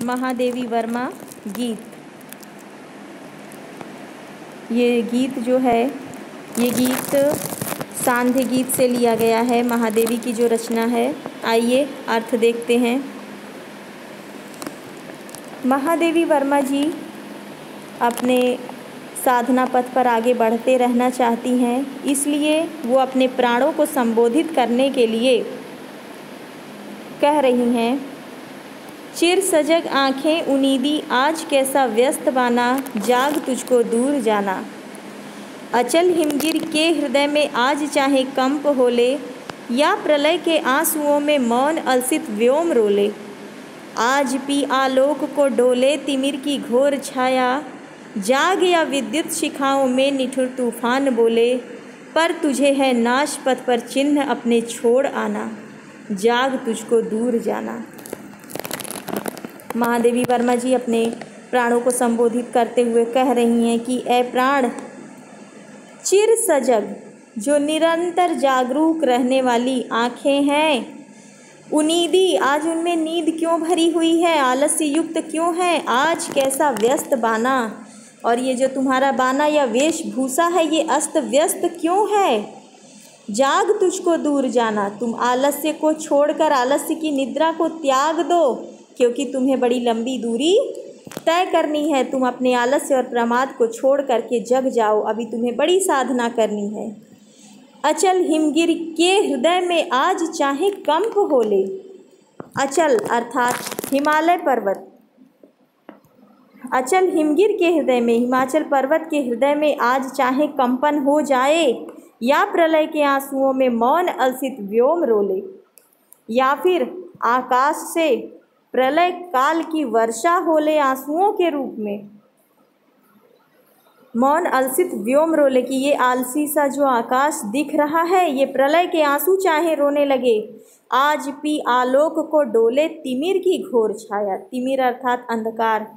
महादेवी वर्मा गीत। ये गीत जो है, ये गीत सांध्य गीत से लिया गया है, महादेवी की जो रचना है। आइए अर्थ देखते हैं। महादेवी वर्मा जी अपने साधना पथ पर आगे बढ़ते रहना चाहती हैं, इसलिए वो अपने प्राणों को संबोधित करने के लिए कह रही हैं, चिर सजग आँखें उनीदी आज कैसा व्यस्त बाना, जाग तुझको दूर जाना। अचल हिमगिर के हृदय में आज चाहे कंप होले, या प्रलय के आंसुओं में मौन अलसित व्योम रोले। आज पी आलोक को डोले तिमिर की घोर छाया, जाग या विद्युत शिखाओं में निठुर तूफान बोले। पर तुझे है नाश पथ पर चिन्ह अपने छोड़ आना, जाग तुझको दूर जाना। महादेवी वर्मा जी अपने प्राणों को संबोधित करते हुए कह रही हैं कि ऐ प्राण, चिर सजग जो निरंतर जागरूक रहने वाली आँखें हैं, उनीदी आज उनमें नींद क्यों भरी हुई है, आलस्य युक्त क्यों है, आज कैसा व्यस्त बाना। और ये जो तुम्हारा बाना या वेशभूषा है, ये अस्त व्यस्त क्यों है, जाग तुझको दूर जाना। तुम आलस्य को छोड़कर, आलस्य की निद्रा को त्याग दो, क्योंकि तुम्हें बड़ी लंबी दूरी तय करनी है। तुम अपने आलस्य और प्रमाद को छोड़ करके जग जाओ, अभी तुम्हें बड़ी साधना करनी है। अचल हिमगिर के हृदय में आज चाहे कंप होले। अचल अर्थात हिमालय पर्वत, अचल हिमगिर के हृदय में, हिमाचल पर्वत के हृदय में आज चाहे कंपन हो जाए, या प्रलय के आंसुओं में मौन अलसित व्योम रोले, या फिर आकाश से प्रलय काल की वर्षा होले आंसुओं के रूप में। मौन अलसित व्योम रोले कि ये आलसी सा जो आकाश दिख रहा है, ये प्रलय के आंसू चाहे रोने लगे। आज पी आलोक को डोले तिमिर की घोर छाया, तिमिर अर्थात अंधकार,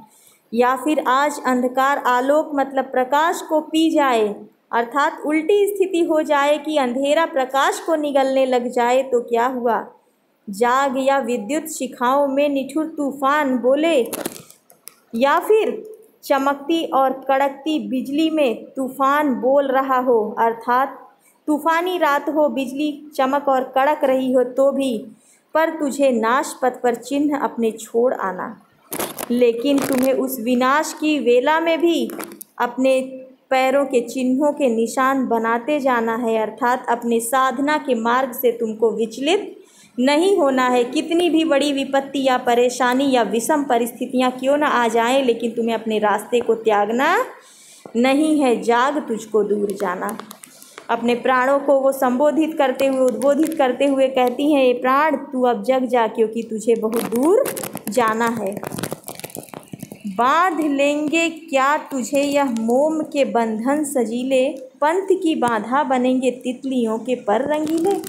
या फिर आज अंधकार आलोक मतलब प्रकाश को पी जाए, अर्थात उल्टी स्थिति हो जाए कि अंधेरा प्रकाश को निगलने लग जाए। तो क्या हुआ, जाग या विद्युत शिखाओं में निठुर तूफान बोले, या फिर चमकती और कड़कती बिजली में तूफान बोल रहा हो, अर्थात तूफानी रात हो, बिजली चमक और कड़क रही हो तो भी, पर तुझे नाश पथ पर चिन्ह अपने छोड़ आना। लेकिन तुम्हें उस विनाश की वेला में भी अपने पैरों के चिन्हों के निशान बनाते जाना है, अर्थात अपने साधना के मार्ग से तुमको विचलित नहीं होना है। कितनी भी बड़ी विपत्ति या परेशानी या विषम परिस्थितियां क्यों ना आ जाएं, लेकिन तुम्हें अपने रास्ते को त्यागना नहीं है, जाग तुझको दूर जाना। अपने प्राणों को वो संबोधित करते हुए, उद्बोधित करते हुए कहती हैं, ये प्राण तू अब जग जा, क्योंकि तुझे बहुत दूर जाना है। बांध लेंगे क्या तुझे यह मोम के बंधन सजीले, पंथ की बाधा बनेंगे तितलियों के पर रंगीले।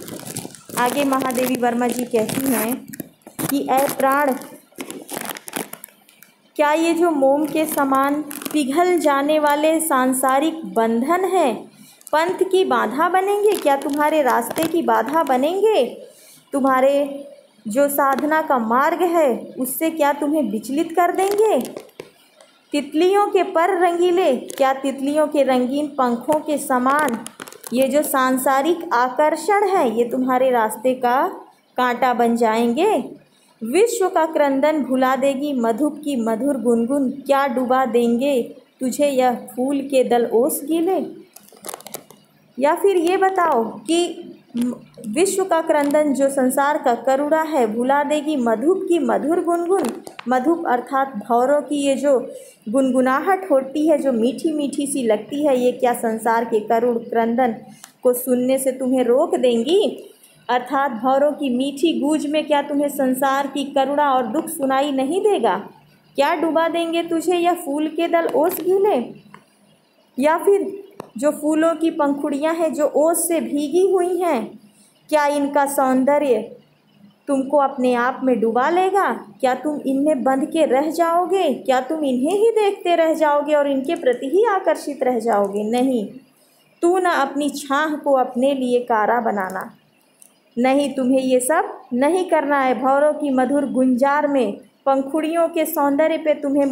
आगे महादेवी वर्मा जी कहती हैं कि ऐ प्राण, क्या ये जो मोम के समान पिघल जाने वाले सांसारिक बंधन हैं, पंथ की बाधा बनेंगे, क्या तुम्हारे रास्ते की बाधा बनेंगे, तुम्हारे जो साधना का मार्ग है उससे क्या तुम्हें विचलित कर देंगे। तितलियों के पर रंगीले, क्या तितलियों के रंगीन पंखों के समान ये जो सांसारिक आकर्षण है, ये तुम्हारे रास्ते का कांटा बन जाएंगे। विश्व का क्रंदन भुला देगी मधुप की मधुर गुनगुन, क्या डुबा देंगे तुझे यह फूल के दल ओस गीले। या फिर ये बताओ कि विश्व का क्रंदन जो संसार का करुणा है भुला देगी मधुप की मधुर गुनगुन। मधुप अर्थात भौरों की ये जो गुनगुनाहट होती है, जो मीठी मीठी सी लगती है, ये क्या संसार के करुण क्रंदन को सुनने से तुम्हें रोक देंगी, अर्थात भौरों की मीठी गूंज में क्या तुम्हें संसार की करुणा और दुख सुनाई नहीं देगा। क्या डुबा देंगे तुझे यह फूल के दल ओस गीले। या फिर जो फूलों की पंखुड़ियां हैं जो ओस से भीगी हुई हैं, क्या इनका सौंदर्य तुमको अपने आप में डुबा लेगा, क्या तुम इनमें बंध के रह जाओगे, क्या तुम इन्हें ही देखते रह जाओगे और इनके प्रति ही आकर्षित रह जाओगे। नहीं, तू ना अपनी छाह को अपने लिए कारा बनाना, नहीं, तुम्हें ये सब नहीं करना है। भौरों की मधुर गुंजार में पंखुड़ियों के सौंदर्य पे तुम्हें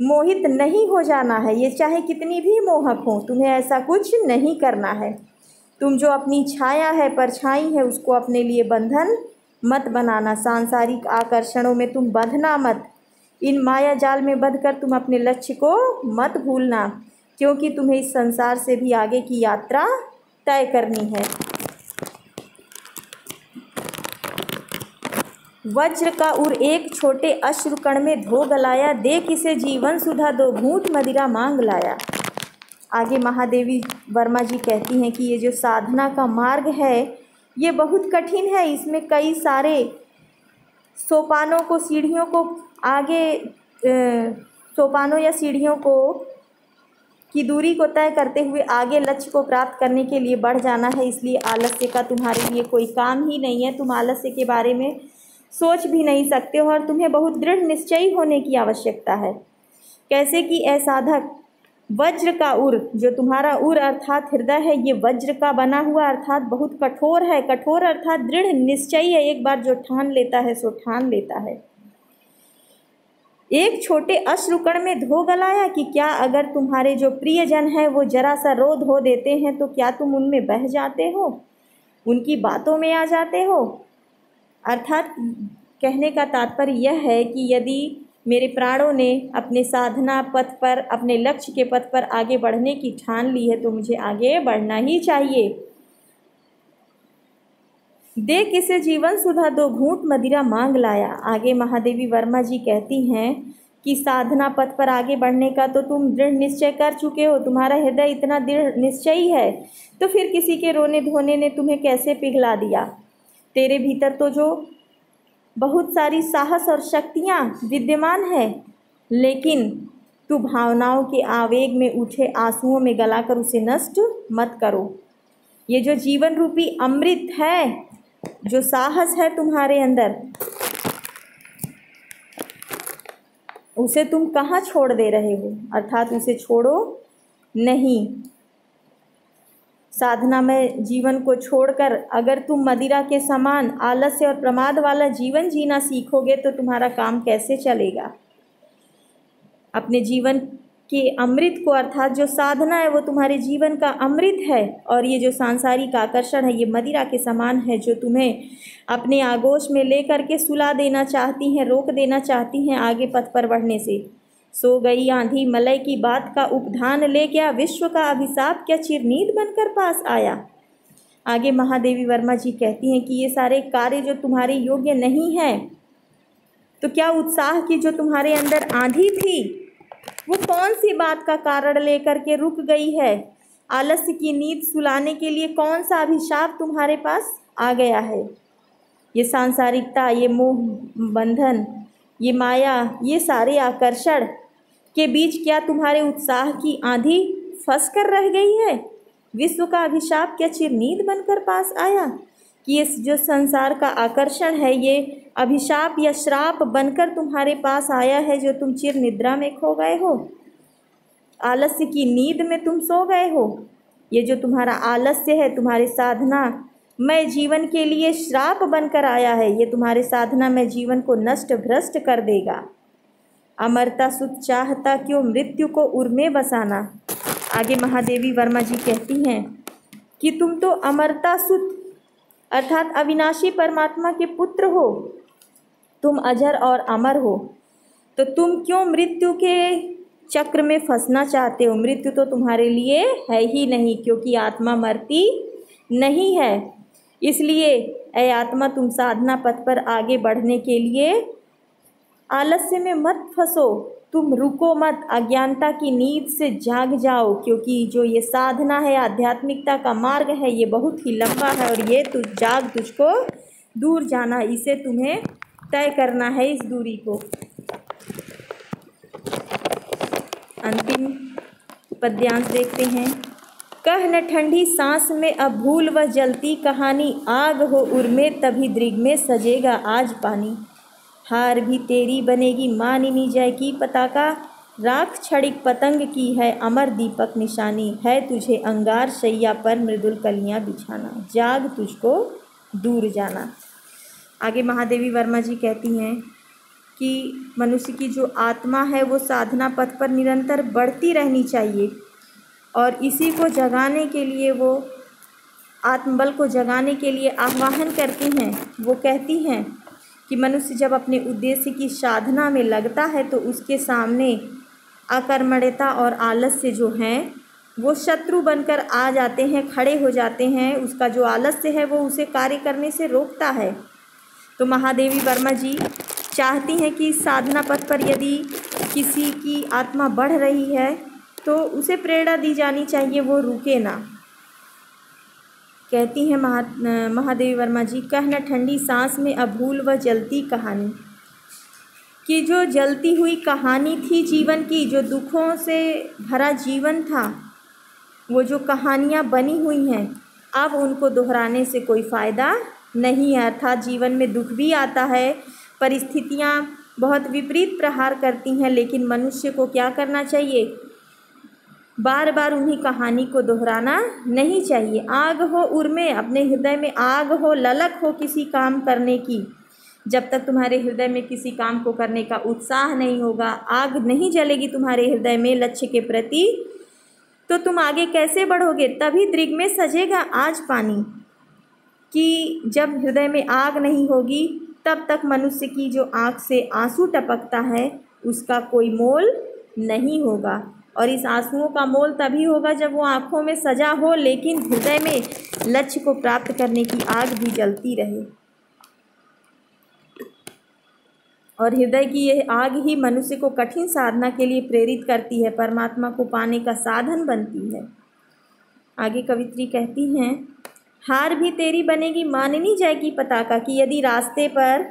मोहित नहीं हो जाना है। ये चाहे कितनी भी मोहक हो, तुम्हें ऐसा कुछ नहीं करना है। तुम जो अपनी छाया है, परछाई है, उसको अपने लिए बंधन मत बनाना। सांसारिक आकर्षणों में तुम बंधना मत। इन माया जाल में बंधकर तुम अपने लक्ष्य को मत भूलना, क्योंकि तुम्हें इस संसार से भी आगे की यात्रा तय करनी है। वज्र का उर एक छोटे अश्रुकण में धो गलाया, देख इसे जीवन सुधा दो घूंट मदिरा मांग लाया। आगे महादेवी वर्मा जी कहती हैं कि ये जो साधना का मार्ग है ये बहुत कठिन है। इसमें कई सारे सोपानों को, सीढ़ियों को आगे सोपानों या सीढ़ियों को की दूरी को तय करते हुए आगे लक्ष्य को प्राप्त करने के लिए बढ़ जाना है। इसलिए आलस्य का तुम्हारे लिए कोई काम ही नहीं है। तुम आलस्य के बारे में सोच भी नहीं सकते हो और तुम्हें बहुत दृढ़ निश्चयी होने की आवश्यकता है। कैसे कि ऐ साधक, वज्र का उर, जो तुम्हारा उर अर्थात हृदय है, ये वज्र का बना हुआ अर्थात बहुत कठोर है। कठोर अर्थात दृढ़ निश्चयी है। एक बार जो ठान लेता है सो ठान लेता है। एक छोटे अश्रुकण में धो गलाया कि क्या अगर तुम्हारे जो प्रियजन है वो जरा सा रो धो देते हैं तो क्या तुम उनमें बह जाते हो, उनकी बातों में आ जाते हो। अर्थात कहने का तात्पर्य यह है कि यदि मेरे प्राणों ने अपने साधना पथ पर, अपने लक्ष्य के पथ पर आगे बढ़ने की ठान ली है तो मुझे आगे बढ़ना ही चाहिए। देख इसे जीवन सुधा दो घूंट मदिरा मांग लाया। आगे महादेवी वर्मा जी कहती हैं कि साधना पथ पर आगे बढ़ने का तो तुम दृढ़ निश्चय कर चुके हो, तुम्हारा हृदय इतना दृढ़ निश्चयी है, तो फिर किसी के रोने धोने ने तुम्हें कैसे पिघला दिया। तेरे भीतर तो जो बहुत सारी साहस और शक्तियाँ विद्यमान है, लेकिन तू भावनाओं के आवेग में उठे आंसुओं में गलाकर उसे नष्ट मत करो। ये जो जीवन रूपी अमृत है, जो साहस है तुम्हारे अंदर, उसे तुम कहाँ छोड़ दे रहे हो, अर्थात उसे छोड़ो नहीं। साधना में जीवन को छोड़कर अगर तुम मदिरा के समान आलस्य और प्रमाद वाला जीवन जीना सीखोगे तो तुम्हारा काम कैसे चलेगा। अपने जीवन के अमृत को, अर्थात जो साधना है वो तुम्हारे जीवन का अमृत है, और ये जो सांसारिक आकर्षण है ये मदिरा के समान है जो तुम्हें अपने आगोश में लेकर के सुला देना चाहती हैं, रोक देना चाहती हैं आगे पथ पर बढ़ने से। सो गई आंधी मलय की बात का उपधान ले गया, विश्व का अभिशाप क्या चिरनीद बनकर पास आया। आगे महादेवी वर्मा जी कहती हैं कि ये सारे कार्य जो तुम्हारे योग्य नहीं हैं, तो क्या उत्साह की जो तुम्हारे अंदर आंधी थी वो कौन सी बात का कारण लेकर के रुक गई है। आलस्य की नींद सुलाने के लिए कौन सा अभिशाप तुम्हारे पास आ गया है। ये सांसारिकता, ये मोह बंधन, ये माया, ये सारे आकर्षण के बीच क्या तुम्हारे उत्साह की आंधी फंस कर रह गई है। विश्व का अभिशाप क्या चिरनीद बनकर पास आया, कि ये जो संसार का आकर्षण है ये अभिशाप या श्राप बनकर तुम्हारे पास आया है, जो तुम चिर निद्रा में खो गए हो, आलस्य की नींद में तुम सो गए हो। ये जो तुम्हारा आलस्य है तुम्हारे साधना में जीवन के लिए श्राप बनकर आया है, ये तुम्हारे साधना में जीवन को नष्ट भ्रष्ट कर देगा। अमरता सुख चाहता क्यों मृत्यु को उर में बसाना। आगे महादेवी वर्मा जी कहती हैं कि तुम तो अमरता सुख अर्थात अविनाशी परमात्मा के पुत्र हो, तुम अजर और अमर हो, तो तुम क्यों मृत्यु के चक्र में फंसना चाहते हो। मृत्यु तो तुम्हारे लिए है ही नहीं, क्योंकि आत्मा मरती नहीं है। इसलिए ऐ आत्मा, तुम साधना पथ पर आगे बढ़ने के लिए आलस्य में मत फंसो, तुम रुको मत, अज्ञानता की नींद से जाग जाओ, क्योंकि जो ये साधना है, आध्यात्मिकता का मार्ग है, ये बहुत ही लंबा है और ये तुझको दूर जाना, इसे तुम्हें तय करना है, इस दूरी को। अंतिम पद्यांश देखते हैं। कह न ठंडी सांस में अब भूल व जलती कहानी, आग हो उर में तभी दृग में सजेगा आज पानी। हार भी तेरी बनेगी मानिनी जय की पताका, राख छड़िक पतंग की है अमर दीपक निशानी। है तुझे अंगार शैया पर मृदुल कलियां बिछाना, जाग तुझको दूर जाना। आगे महादेवी वर्मा जी कहती हैं कि मनुष्य की जो आत्मा है वो साधना पथ पर निरंतर बढ़ती रहनी चाहिए, और इसी को जगाने के लिए वो आत्मबल को जगाने के लिए आह्वान करती हैं। वो कहती हैं कि मनुष्य जब अपने उद्देश्य की साधना में लगता है तो उसके सामने अकर्मण्यता और आलस्य जो हैं वो शत्रु बनकर आ जाते हैं, खड़े हो जाते हैं। उसका जो आलस्य है वो उसे कार्य करने से रोकता है। तो महादेवी वर्मा जी चाहती हैं कि साधना पथ पर यदि किसी की आत्मा बढ़ रही है तो उसे प्रेरणा दी जानी चाहिए, वो रुके ना। कहती हैं महादेवी वर्मा जी, कहना ठंडी सांस में अभूल व जलती कहानी, कि जो जलती हुई कहानी थी जीवन की, जो दुखों से भरा जीवन था, वो जो कहानियाँ बनी हुई हैं अब उनको दोहराने से कोई फ़ायदा नहीं है। अर्थात जीवन में दुख भी आता है, परिस्थितियाँ बहुत विपरीत प्रहार करती हैं, लेकिन मनुष्य को क्या करना चाहिए? बार बार उन्हीं कहानी को दोहराना नहीं चाहिए। आग हो उर्मे, अपने हृदय में आग हो, ललक हो किसी काम करने की। जब तक तुम्हारे हृदय में किसी काम को करने का उत्साह नहीं होगा, आग नहीं जलेगी तुम्हारे हृदय में लक्ष्य के प्रति, तो तुम आगे कैसे बढ़ोगे? तभी दृग में सजेगा आज पानी, कि जब हृदय में आग नहीं होगी तब तक मनुष्य की जो आँख से आंसू टपकता है उसका कोई मोल नहीं होगा। और इस आंसुओं का मोल तभी होगा जब वो आँखों में सजा हो, लेकिन हृदय में लक्ष्य को प्राप्त करने की आग भी जलती रहे। और हृदय की यह आग ही मनुष्य को कठिन साधना के लिए प्रेरित करती है, परमात्मा को पाने का साधन बनती है। आगे कवित्री कहती हैं, हार भी तेरी बनेगी माननी जाएगी पताका, कि यदि रास्ते पर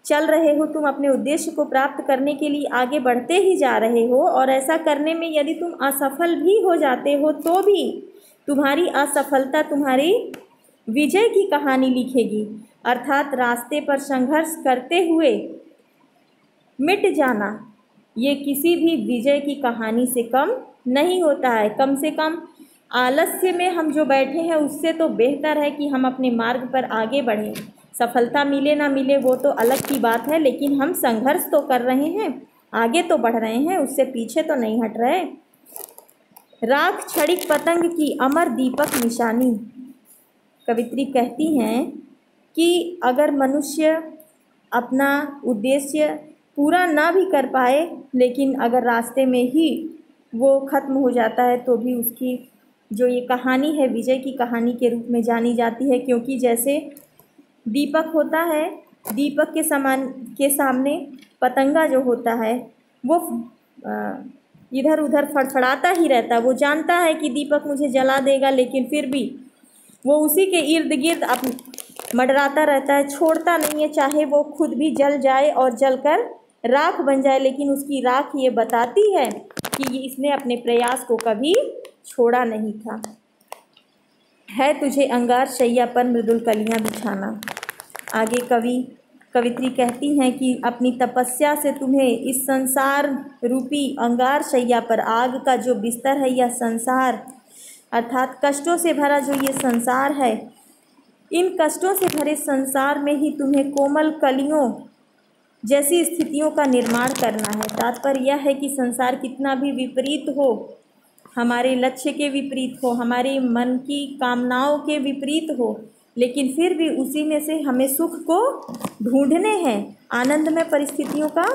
चल रहे हो, तुम अपने उद्देश्य को प्राप्त करने के लिए आगे बढ़ते ही जा रहे हो, और ऐसा करने में यदि तुम असफल भी हो जाते हो तो भी तुम्हारी असफलता तुम्हारी विजय की कहानी लिखेगी। अर्थात रास्ते पर संघर्ष करते हुए मिट जाना ये किसी भी विजय की कहानी से कम नहीं होता है। कम से कम आलस्य में हम जो बैठे हैं उससे तो बेहतर है कि हम अपने मार्ग पर आगे बढ़ें। सफलता मिले ना मिले वो तो अलग की बात है, लेकिन हम संघर्ष तो कर रहे हैं, आगे तो बढ़ रहे हैं, उससे पीछे तो नहीं हट रहे। राख क्षणिक पतंग की अमर दीपक निशानी, कवित्री कहती हैं कि अगर मनुष्य अपना उद्देश्य पूरा ना भी कर पाए, लेकिन अगर रास्ते में ही वो ख़त्म हो जाता है तो भी उसकी जो ये कहानी है विजय की कहानी के रूप में जानी जाती है। क्योंकि जैसे दीपक होता है, दीपक के सामने पतंगा जो होता है वो इधर उधर फड़फड़ाता ही रहता है। वो जानता है कि दीपक मुझे जला देगा, लेकिन फिर भी वो उसी के इर्द गिर्द मंडराता रहता है, छोड़ता नहीं है, चाहे वो खुद भी जल जाए और जलकर राख बन जाए। लेकिन उसकी राख ये बताती है कि इसने अपने प्रयास को कभी छोड़ा नहीं था। है तुझे अंगार शैया पर मृदुल कलियां बिछाना। आगे कवित्री कहती हैं कि अपनी तपस्या से तुम्हें इस संसार रूपी अंगार शैया पर, आग का जो बिस्तर है यह संसार, अर्थात कष्टों से भरा जो ये संसार है, इन कष्टों से भरे संसार में ही तुम्हें कोमल कलियों जैसी स्थितियों का निर्माण करना है। तात्पर्य यह है कि संसार कितना भी विपरीत हो, हमारे लक्ष्य के विपरीत हो, हमारे मन की कामनाओं के विपरीत हो, लेकिन फिर भी उसी में से हमें सुख को ढूंढने हैं, आनंदमय परिस्थितियों का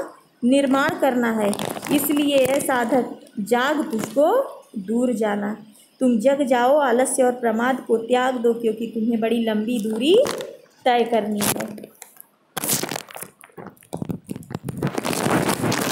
निर्माण करना है। इसलिए साधक जाग तुझको दूर जाना, तुम जग जाओ, आलस्य और प्रमाद को त्याग दो, क्योंकि तुम्हें बड़ी लंबी दूरी तय करनी है।